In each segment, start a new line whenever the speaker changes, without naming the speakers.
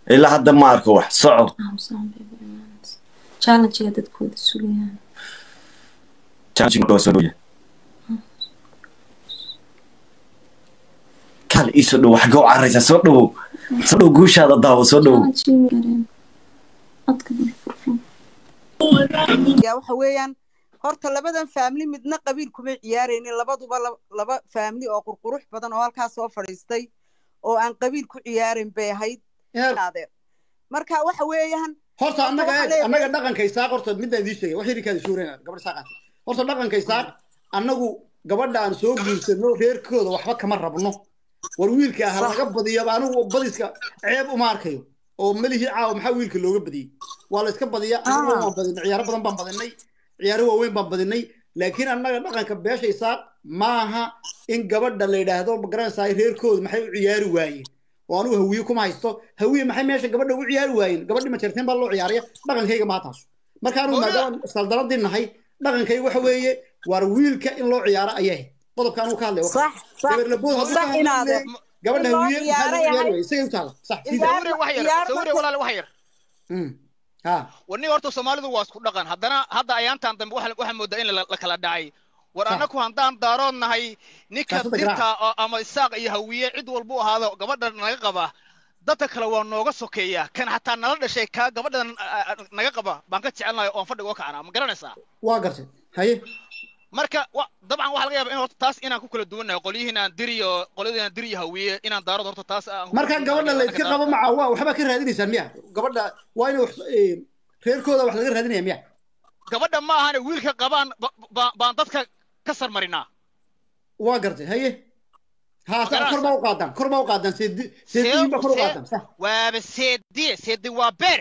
ilaa hadda ma arko wax soco
challenge dadkooda sugayaan
challenge soo dhaweey kal iso dhow wax goo caraysa soo dhow guushaada daawo soo dhow
يا وحويان horta labadan family midna qabiil kuma ciyaareen labaduba laba family oo qurqurux badan oo halkaas soo fadhiistay oo aan qabiil ku ciyaarin bay ahayd naadeer marka waxa weeyaan
horta annaga dhaqanka isaaq horta midna idin sheegay wax yiri ka suureen gabadh saaqat horta dhaqanka isaaq annagu gabadha aan soo guursano reerkooda waxba kama rabno war wiilka ah laga badiyo anigu badiska ceeb uma arkayo oo malihi caaw maxaa wiilka looga badiyay waa la iska badiyaa anigu waan badinay ciyaaro badan baan badinay ciyaaro waaweyn baan badinay laakiin annaga dhaqanka beesha isaaq maaha in gabadha la yiraahdo magaranaysaa reerkooda maxay u ciyaari waayeen oo anu hawiye kuma haysto hawiye maxay meesha gabadha u ciyaari waayeen gabadhi ma jirteen baa loo ciyaariya dhaqankayga ma taas marka anu maadaama saldaradii nahay dhaqankayga waxa weeye war wiilka in loo ciyaaro ayay qodobka anu ka hadlay
صح صح صح inaade
gabadha hawiye maxay u ciyaari waayeen isaga u taala sax
sawir walaal wax yar
ها
وني horta Soomaalidu waa isku dhaqan hadda ayaantan dambe waxa moodaa in la kala dhacay war anaku handaan daaroodnahay ninka dirta ama isaaq iyo hawiye cid walba ahaado gabadha naga qaba dadka kale waa nooga sokeeya kan hataa nala dhashay ka gabadha naga qaba baan ka jecelnahay oo fadhiga oo kacana ma garanaysaa
waa gartay haye
marka dabcan waxa laga yaabaa in horta taas inaan ku kala duwanahay qolyihiina diriyo hawiye inaan daarood horta taas
marka gabadha la iska qabo ma waxba ka raadinaysan miya gabadha waa inuu reerkooda wax laga raadinaya miya
gabadha ma ahane wiilka qabaan baan dadka ka sarmarinaa
waa gartay haye ها كور ما وقادن سيدي ما كور وقادن صح
واب سيدي وابر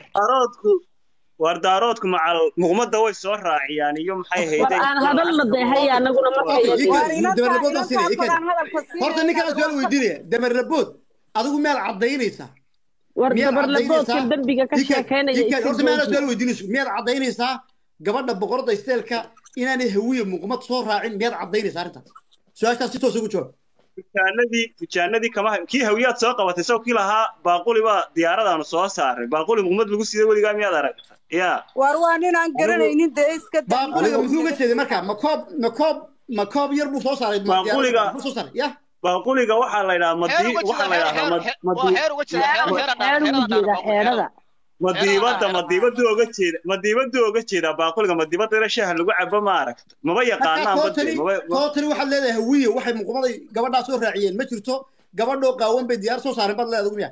وردارودكم مع مغمضة way soo raaciyaan iyo maxay heeday
aan hadal ma dehay anaguna
horta ninka la soo weydiinaya damar labood adigu meel cadaynaysa
war damar labood ka dambiga ka sheekeynaya
horta meel la soo weydiinaysa meel cadaynaysa gabadha boqorada isteelka inaanay hawiye muqmad soo raacin meel cadaynaysa arintaas su'aashaas si toos ugu jawaab
fujaanadii kama kii hawiyaad soo qabatay soo kii lahaa baaquli baa diyaaradaanu soo saaray baaquli muqmad lagu siday weligaa miyaad aragtay ya
war waa nin aan garanaynin dee iska
baaquliga muxuu ga jeeday marka ma koob yar buu soo saaray
baaquliga
soo saaray ya
baaquliga waxa la yiraahdaa madiibada oga jeeda baaquliga madiibada shaah lagu cabo ma aragto maba yaqaanaan
tootani waxa leedahay hawiye waxay muqmaday gabadha soo raaciyeen ma jirto gabadho qaawan bay diyaar soo saareen bad leedahay miya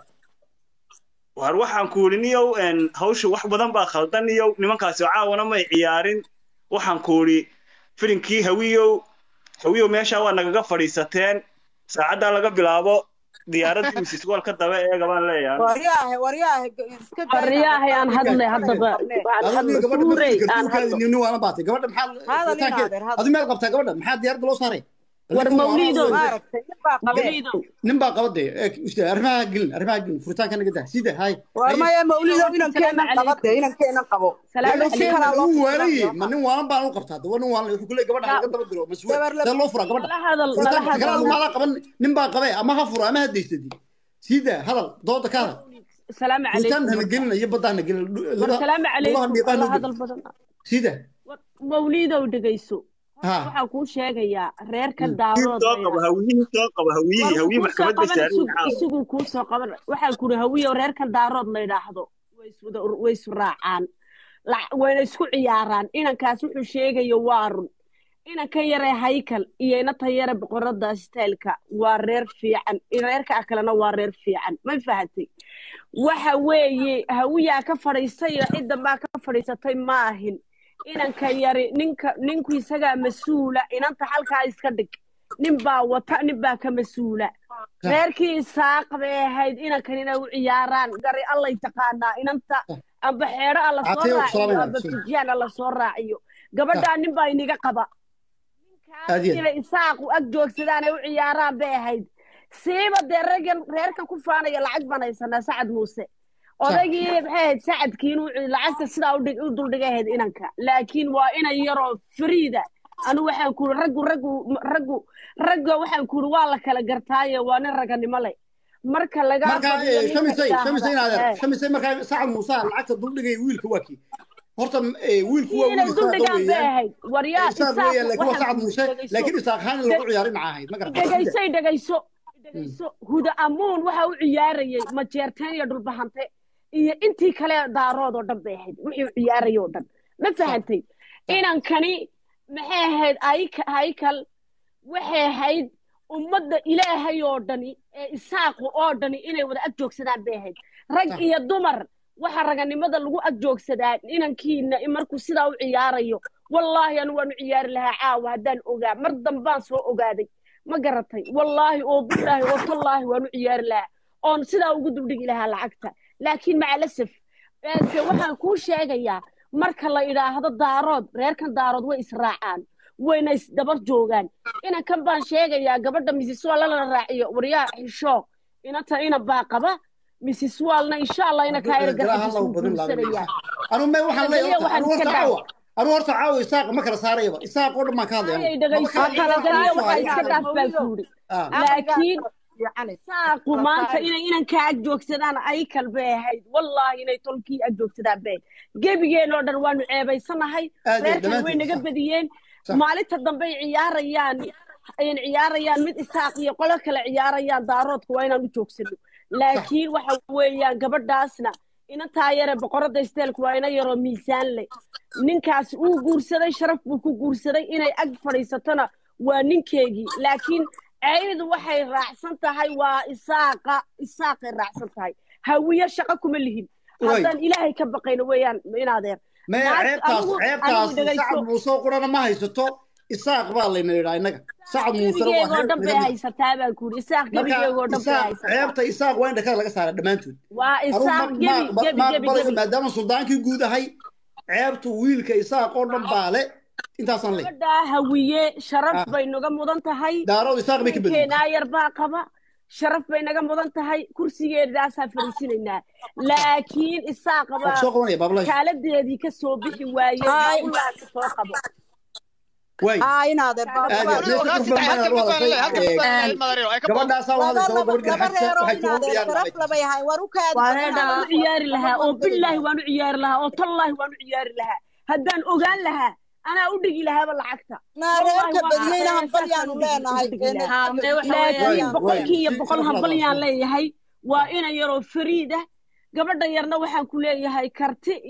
war waxaan ku wuliniyow hawsha wax badan baa khaldan iyo nimankaasi caawana may ciyaarin waxaan ku wuli filinkii hawiyo meesha waa nagaga fadhiisateen saacada laga bilaabo diyaaradii Mrs. Wall ka daba eega baan leeyahay
wariyaahay
aan hadlay hadda
gabadha maxaa meel qabtaa gabadha maxaa diyaarada loo saaray
war mawlido
ninbaa qabaday arrimaha gelin furitaanka naga daa sida hay
war ma ya mawlido inaan keena qabo
salaam wariye ma nin waan baan u qabtaa nin waan wuxuu kulay gabadha laga daba diro mas'uul loo fura gabadha ma la qaban ninbaa qabay ama ha furo ama ha deystay sida hadal dooda ka
salaam alaykum
tan gelin iyo badana gelin
salaam alaykum hadal badan
sida
mawlido dhageyso waxa ku sheegaya reerka daarood
hawiye maxkamadda saaran
isugu ku soo qaban waxa ku hawiye reerka daarood la yiraahdo way isu raacaan wayna isku ciyaaraan inankaas wuxuu sheegayo waa run inanka yare haykal iyo inanta yare boqorada steelka waa reer fiican reerka kalena waa reer fiican ma fahatay waxa weeye hawiya ka fadhiisay cid baa ka fadhiisatay maahin inanka yari ninku isaga mas'uula inanta halka iska dhig ninbaa wata ninbaa ka mas'uula reerkii saaqbay ahayd inankan inay u ciyaaraan gari Allah taqaanaa inanta amba xeero alla soo raaciyo amba fijaan alla soo raaciyo gabadha ninbaa iniga qaba ninka isaaqu ag joogsadaan ay u ciyaaraan bay ahayd siiba reerkan ku faanaya lacag banaysanaa Sacad Muuse odaygii maxay Sacadkiin uu lacagta sida u duldhigayd inanka laakiin waa inay yaro fariida anu waxaan ku raggu waxaan ku waa la kala gartaayo waa nin raganimo leh marka laga
shamisay naadeer shamisay marka saacad Muuse lacagta dul dhigay wiilka waaki horta wiilku waa wiil
dul dhigan baahay waryaa
isaaq laakiin saacad Muuse laakiin isaaq haan lagu ciyaarin maahayd ma garata
dhagayso huda amuun waxa uu ciyaarayay ma jeerteen iyo dhulbahante iyo intii kale daarood oo dhan baahay wixii ciyaarayay oo dhan ma fahantay inankani maxay ahayd haykal waxay ahayd ummadda ilaahay oo dhani ee isaaqo oo dhani inay wada ag joogsadaan bay ahayd rag iyo dumar waxa raganimada lagu ag joogsadaa inankiina markuu sidaa u ciyaarayo wallaahi anu waanu ciyaari lahaa caawa haddaan ogaa mar dambaan soo ogaaday ma garatay wallaahi oo billaahi oo tallaahi waanu ciyaari lahaa oon sidaa ugu dubdhigi lahaa lacagta laakiin macalasaf waxaan kuu sheegayaa marka la idhaahdo daarood reerkan daarood way israacaan wayna isdabar joogaan inankan baan sheegayaa gabadha Mrs. Wall la raaciyo waryaa xisho inanta ina baaqaba Mrs. Wallna insha Allah ina ka ayr garxisanayaa
anu ma waxaan leeyahay anu horta caawi isaaq ma kala saarayba isaaq oo dhammaan ka hadlayaan
laakiin saaqu maanta inan ka ag joogsadaan ay kalbay ahayd wallahi inay tolkii ag joogsadaan bay gebigeen oo dhan waanu ceebaysanahay reerkan way naga badiyeen maalinta dambe ciyaarayaan mid isaaq iyo qolo kale ciyaarayaan daaroodku waa inaan u joogsano laakiin waxa weeyaan gabadhaasna inantaa yare boqorada isteelku waa ina yaroo miisaan leh ninkaas uu guursaday sharaf buu ku guursaday inay ag fadhiisatona waa ninkeegii laakiin ayadu waxay raacsan tahay waa isaaqay raacsan tahay hawiye shaqo kuma lihin haddaan ilaahay ka baqayno weeyaan inaadeer
ceebtaas sacad muuse qurana ma haysato isaaq baa layna yidhaa innaga sacad muuse
waa dhan bay haysataa baan ku yidhi isaaq gebigeegoo dhan bay haysataa
ceebta isaaq waa in dhakada laga saara dhammaantood
waa isaaq gebi
maadaama suldaankii guud ahay ceebtu wiilka isaaq oo dhan baa le intaasaan le
gabadhaa hawiye sharaf bay naga mudan tahay
daarood isaaq bay ka badiyeen
keenaa yar baa qaba sharaf bay naga mudan tahay kursigeedaasaa fariisinaynaa laakiin isaaqaba kaaladeedii ka soo bixi waayey ulaaka soo qabo ciyaari lahaa oo billaahi waanu ciyaari lahaa oo tallaahi waanu ciyaari lahaa haddaan ogaan lahaa أنا أودي لها بالعكسة.
نارك بدينا هنبليان ولا
لكن بقولكي يبقولها هنبليان لي هاي وأنا يرو فريدة قبل ده يرنا وحن كلية هاي كرتي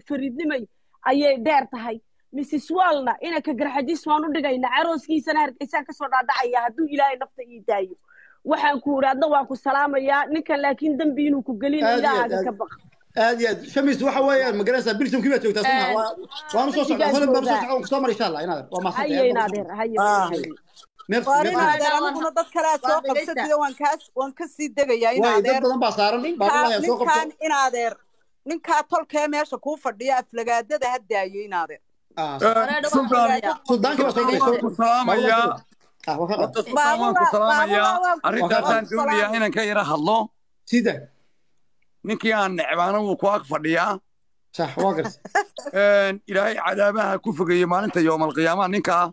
فريد نمي أي دارت هاي مسيس والنا إنا كجرحديس ما نودجينا عروس كي سنة إنسان كسر دعية هدو إلى نفط يدايو وحن كورا دواكو السلام يا نكن لكن دم بينو كقليل إلى هذا كبق.
هذه شمس وحوي مقرسة بيرسم كيف تسمع وأنا صوص هذول بمسح وكسامر إن شاء الله ينادر وما صدق
هاي نادر هاي
أنا كنا ضد سوق بستي وانكسي دقيقة ينادر كان ينادر نكا طول كاميرش كوفر دي أفلقاد ده هدايو ينادر
سلطان كيف
سلام يا سلام يا أريد دولي هنا كيره الله
سيدا
ninkii aan necbaana wuu ku ag fadhiyaa
sax waa gas
ilaahay cadaabaha ku fogeeyay maalinta yoomal qiyaamaha ninkaa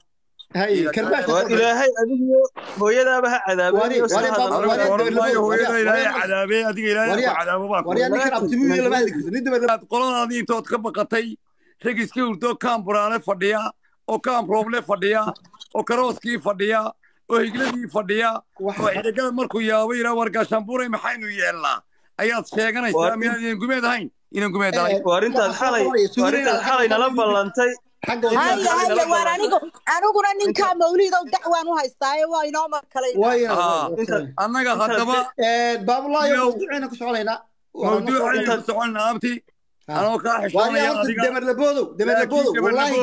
hay karbash
ilaahay adigu hooyadaaba ha cadaabay
hooyada ilaahay cadaabay adiga ilaahay ku cadaabo baa
wariya ninkan abtimuhu lama hadli karto
nidaba qoladaadii intood ka baqatay regiskii urdo kaamburaale fadhiya oo kaamrooble fadhiya oo karooskii fadhiya oo higladii fadhiya oo xidhigada markuu yaabo yidhaa wargaashaanbuuray maxaynu yeelnaa ayaad sheeganaysaa miyaan gumeed ahayn inaan gumeed ahay
warintaad xalay nala ballantay
haya waan aniguna ninkaa mawliidow dacwaan u haystaaye waa inoo mar kale
annaga haddaba
baabulaayo mawduuciina ku soconaynaa
mawduuciina ku soconaa abti anoo kaa xishoonaya adiga
demarlaboodow wallaahi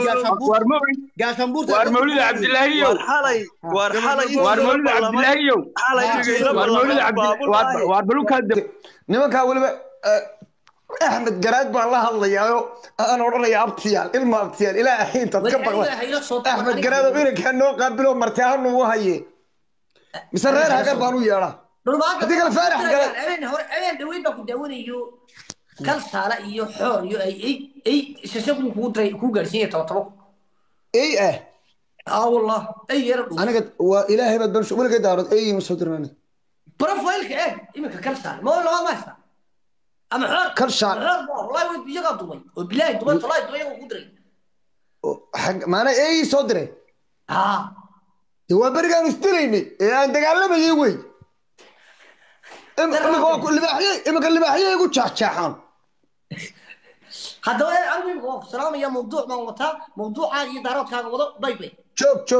gaashambuurta
waar mawlid cabdilaahiyow
waar
mawlid cabdilaahiyow waar balukaa
nimankaa weliba axmed garaad baan la hadlayaayo aan odhanaya abtiyaal ilma abtiyaal ilaa axiintaad ka baqda axmed garaad oo inankaa noo qaabilo martaahanu u haye mise reer hagar baan u yeedhaa haddii kale faarax garaad
habeen dhaweyd baa ku daawanayo kal saala iyo xoor iyo ay shashaqu ku gaarsiinaya todobo
wallah ay yar aniga waa ilaahay baad ban weligeed daarood ay ma soo dirnaan
بروفايلك ايه إمك كلشان ما ولا ما يسمع أما حر
كلشان
والله ود بيجا دبي وبلاي دبي طلع دبي وقدري
حق ما أنا إيه صدري هو برجع نستليني أنت قال لي يوي إما اللي بحيه يقول شاحن
هذا أنا بقول سلام يا موضوع ما وطا موضوع عادي دارات كذا وضع باي باي
شوك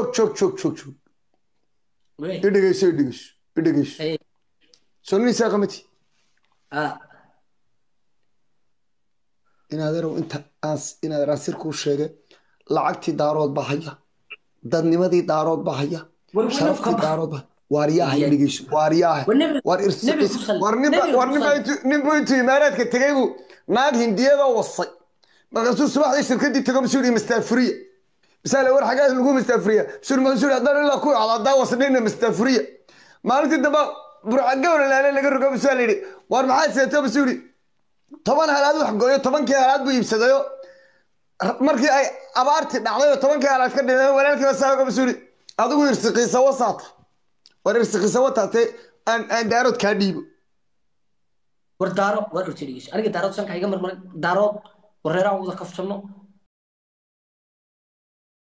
إدريس سوني ساقمتي إن هذا رو أنت إن هذا راسير كوشة لعقتي دارات بحية دني ما دي دارات بحية شرفتي دارات بحية وارياه إدريس وارياه وارإرسيس ورنبا إمارات كتجيبوا ناق هندية ده وصي مقصود صباح الشركة دي تقوم سوري مستفرية مثال أول حاجات نقول مستفرية سوري ما سوري هذا لا كوي على الضوء وصلنا مستفرية ما أنت دبا بروح الجولة لا لا لقى رقم سالري واربعة سنة سوري طبعا هذا حقه طبعا كي هذا بيبسدايو مركي أي أبارت نعمله طبعا كي هذا كده ولا كي بس رقم سوري هذا هو يرسقي سوا ساط ويرسقي سوا تاتي أن دارود كاديبو
وردارو ورتيريش أنا دارو سان كايجا مرمر دارو وريرا وذا كفشنو